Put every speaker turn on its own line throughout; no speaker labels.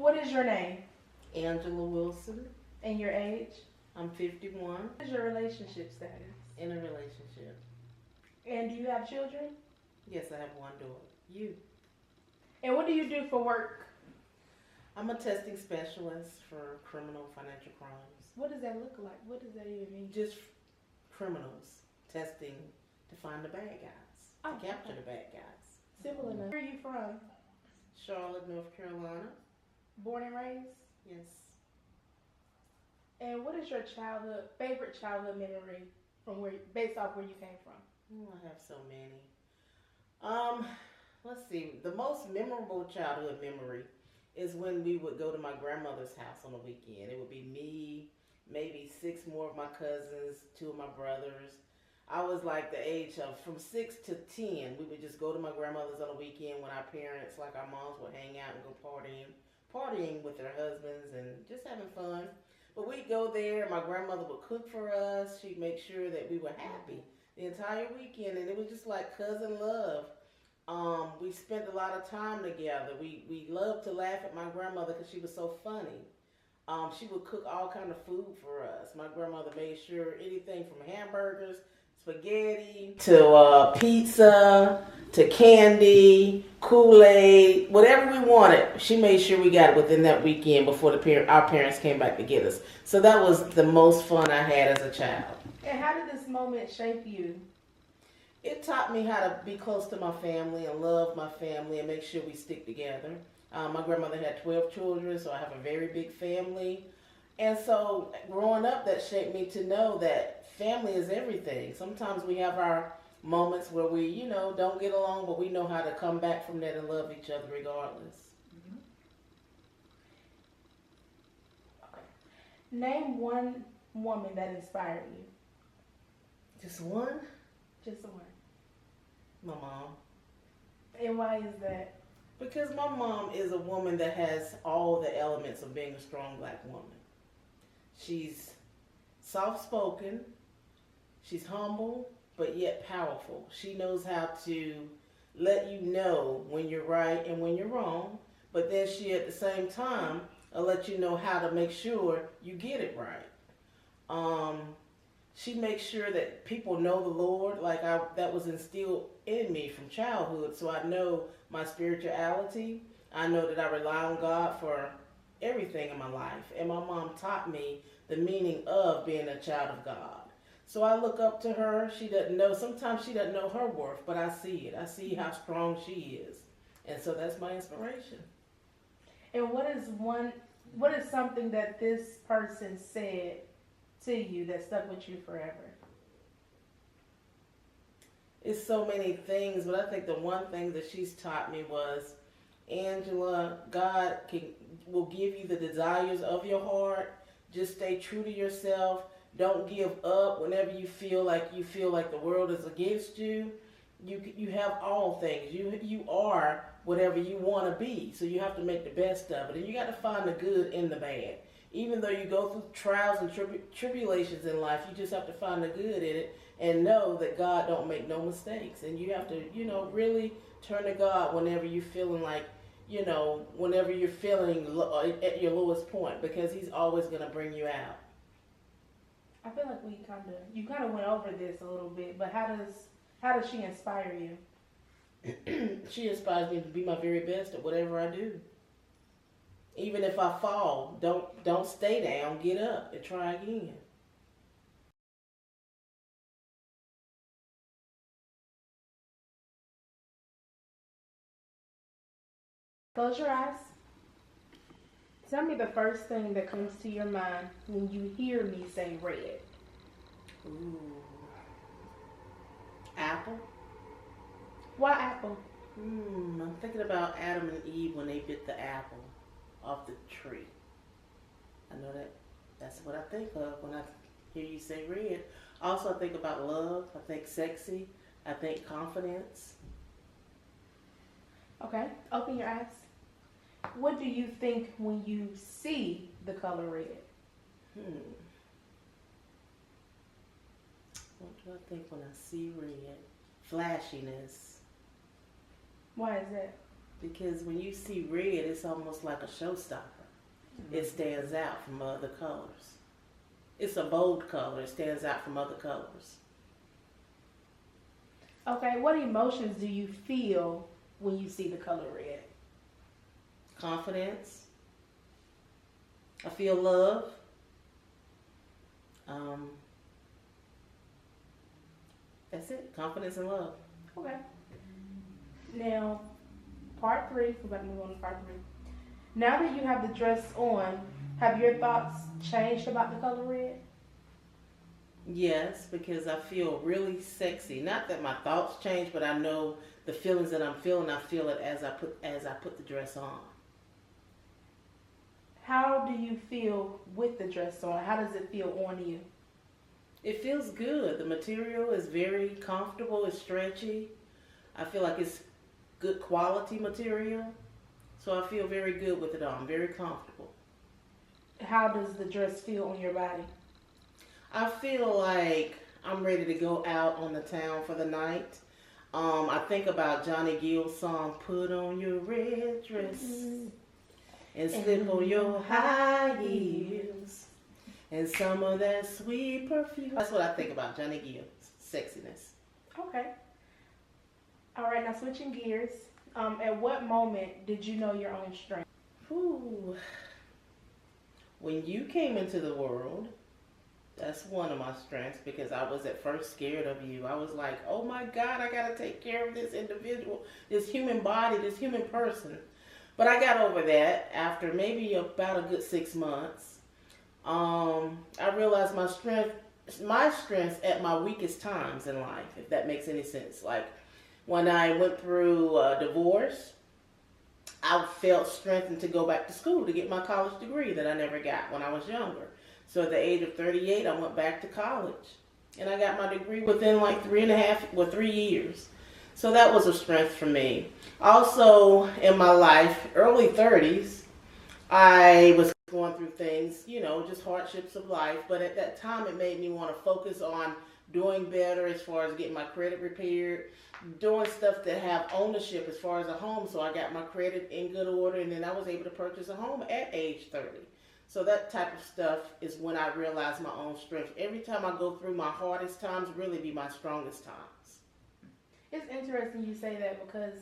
What is your name
Angela Wilson.
and your age?
I'm 51.
What is your relationship status?
In a relationship.
And do you have children?
Yes, I have one daughter. You?
And what do you do for work?
I'm a testing specialist for criminal financial crimes.
What does that look like? What does that even mean?
Just criminals testing to find the bad guys, to capture
okay.
the bad guys.
Simple enough. Where are you from?
Charlotte, North Carolina.
Born and raised?
Yes.
And what is your favorite childhood memory from based off where you came from?
Oh, I have so many. Let's see. The most memorable childhood memory is when we would go to my grandmother's house on the weekend. It would be me, maybe 6 more of my cousins, 2 of my brothers. I was like the age of from 6 to 10. We would just go to my grandmother's on the weekend when our parents, like our moms, would hang out and go partying with their husbands and just having fun. But we'd go there. My grandmother would cook for us. She'd make sure that we were happy the entire weekend, and it was just like cousin love. We spent a lot of time together. We loved to laugh at my grandmother because she was so funny. She would cook all kind of food for us. My grandmother made sure anything from hamburgers, spaghetti, to pizza, to candy, Kool-Aid, whatever we wanted, she made sure we got it within that weekend before our parents came back to get us. So that was the most fun I had as a child.
And how did this moment shape you?
It taught me how to be close to my family and love my family and make sure we stick together. My grandmother had 12 children, so I have a very big family. And so growing up, that shaped me to know that family is everything. Sometimes we have our moments where we, don't get along, but we know how to come back from that and love each other regardless.
Mm-hmm. Okay. Name one woman that inspired you.
Just one?
Just one.
My mom.
And why is that?
Because my mom is a woman that has all the elements of being a strong black woman. She's soft-spoken, she's humble, but yet powerful. She knows how to let you know when you're right and when you're wrong, but then she at the same time will let you know how to make sure you get it right. She makes sure that people know the Lord, that was instilled in me from childhood, so I know my spirituality. I know that I rely on God for everything in my life, and my mom taught me the meaning of being a child of God. So I look up to her. Sometimes she doesn't know her worth, but I see it. I see how strong she is, and so that's my inspiration.
And what is something that this person said to you that stuck with you forever?
It's so many things, but I think the one thing that she's taught me was, Angela, God will give you the desires of your heart. Just stay true to yourself. Don't give up whenever you feel like the world is against you. You have all things. You are whatever you want to be. So you have to make the best of it, and you got to find the good in the bad. Even though you go through trials and tribulations in life, you just have to find the good in it and know that God don't make no mistakes. And you have to, really turn to God whenever you're feeling like, whenever you're feeling at your lowest point, because He's always going to bring you out.
I feel like you kind of went over this a little bit, but how does she inspire you?
She inspires me to be my very best at whatever I do. Even if I fall, don't stay down. Get up and try again.
Close your eyes. Tell me the first thing that comes to your mind when you hear me say red.
Ooh. Apple?
Why apple?
I'm thinking about Adam and Eve when they bit the apple off the tree. I know that's what I think of when I hear you say red. Also, I think about love. I think sexy. I think confidence.
Okay, open your eyes. What do you think when you see the color red?
What do I think when I see red? Flashiness.
Why is that?
Because when you see red, it's almost like a showstopper. It stands out from other colors. It's a bold color. It stands out from other colors.
Okay, what emotions do you feel when you see the color red?
Confidence. I feel love. That's it. Confidence and love.
Okay. Now, part 3. We're about to move on to part 3. Now that you have the dress on, have your thoughts changed about the color red?
Yes, because I feel really sexy. Not that my thoughts change, but I know the feelings that I'm feeling. I feel it as I put the dress on.
How do you feel with the dress on? How does it feel on you?
It feels good. The material is very comfortable. It's stretchy. I feel like it's good quality material. So I feel very good with it on. Very comfortable.
How does the dress feel on your body?
I feel like I'm ready to go out on the town for the night. I think about Johnny Gill's song, "Put on your red dress and slip on your high heels and some of that sweet perfume." That's what I think about Johnny Gill's sexiness.
Okay. All right, now switching gears. At what moment did you know your own strength?
Whew. When you came into the world, that's one of my strengths, because I was at first scared of you. I was like, oh my God, I got to take care of this individual, this human body, this human person. But I got over that after maybe about a good 6 months. I realized my strengths at my weakest times in life, if that makes any sense. Like when I went through a divorce, I felt strengthened to go back to school to get my college degree that I never got when I was younger. So at the age of 38, I went back to college. And I got my degree within like 3 years. So that was a strength for me. Also, in my life, early 30s, I was going through things, just hardships of life. But at that time, it made me want to focus on doing better as far as getting my credit repaired, doing stuff that have ownership as far as a home. So I got my credit in good order, and then I was able to purchase a home at age 30. So that type of stuff is when I realize my own strength. Every time I go through my hardest times, really be my strongest times.
It's interesting you say that, because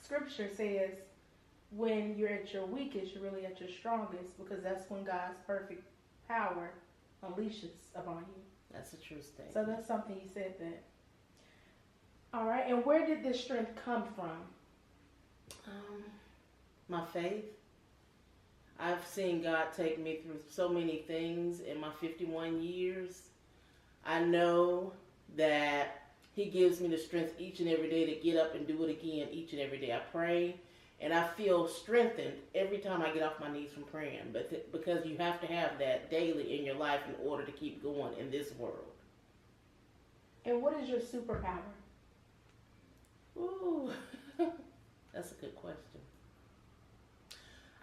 scripture says when you're at your weakest, you're really at your strongest, because that's when God's perfect power unleashes upon you.
That's a true statement.
So that's something you said that. All right, and where did this strength come from?
My faith. I've seen God take me through so many things in my 51 years. I know that He gives me the strength each and every day to get up and do it again each and every day. I pray, and I feel strengthened every time I get off my knees from praying. But because you have to have that daily in your life in order to keep going in this world.
And what is your superpower?
Ooh, that's a good question.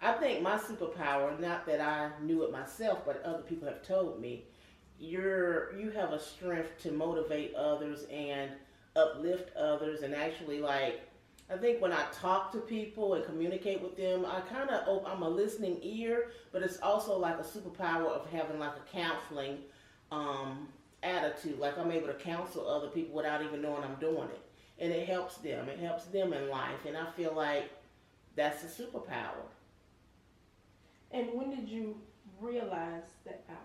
I think my superpower, not that I knew it myself, but other people have told me, you have a strength to motivate others and uplift others, and actually, like, I think when I talk to people and communicate with them, I'm a listening ear, but it's also like a superpower of having like a counseling attitude. Like I'm able to counsel other people without even knowing I'm doing it. And it helps them. It helps them in life. And I feel like that's a superpower.
And when did you realize that power?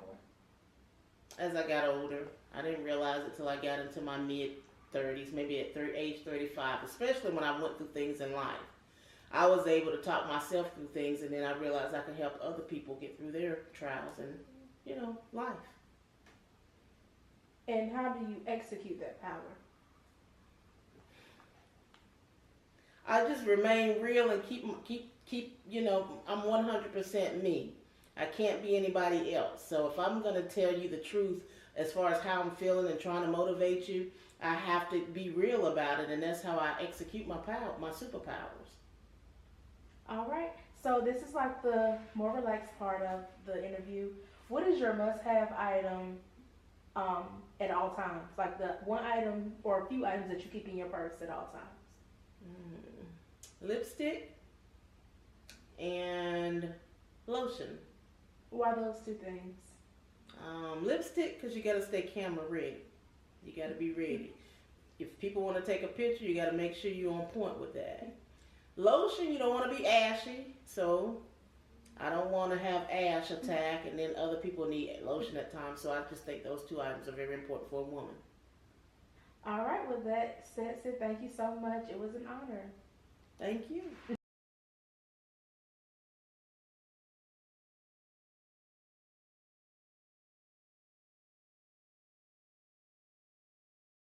As I got older. I didn't realize it till I got into my mid-30s, maybe at age 35, especially when I went through things in life. I was able to talk myself through things, and then I realized I could help other people get through their trials and, life.
And how do you execute that power?
I just remain real and keep, I'm 100% me. I can't be anybody else. So if I'm going to tell you the truth as far as how I'm feeling and trying to motivate you, I have to be real about it, and that's how I execute my superpowers.
All right. So this is like the more relaxed part of the interview. What is your must-have item at all times? Like the one item or a few items that you keep in your purse at all times?
Lipstick, and lotion.
Why those two things?
Lipstick, because you got to stay camera ready. You got to be ready. If people want to take a picture, you got to make sure you're on point with that. Lotion, you don't want to be ashy, so I don't want to have ash attack, and then other people need lotion at times. So I just think those two items are very important for a woman.
All right, with that said, thank you so much. It was an honor.
Thank you.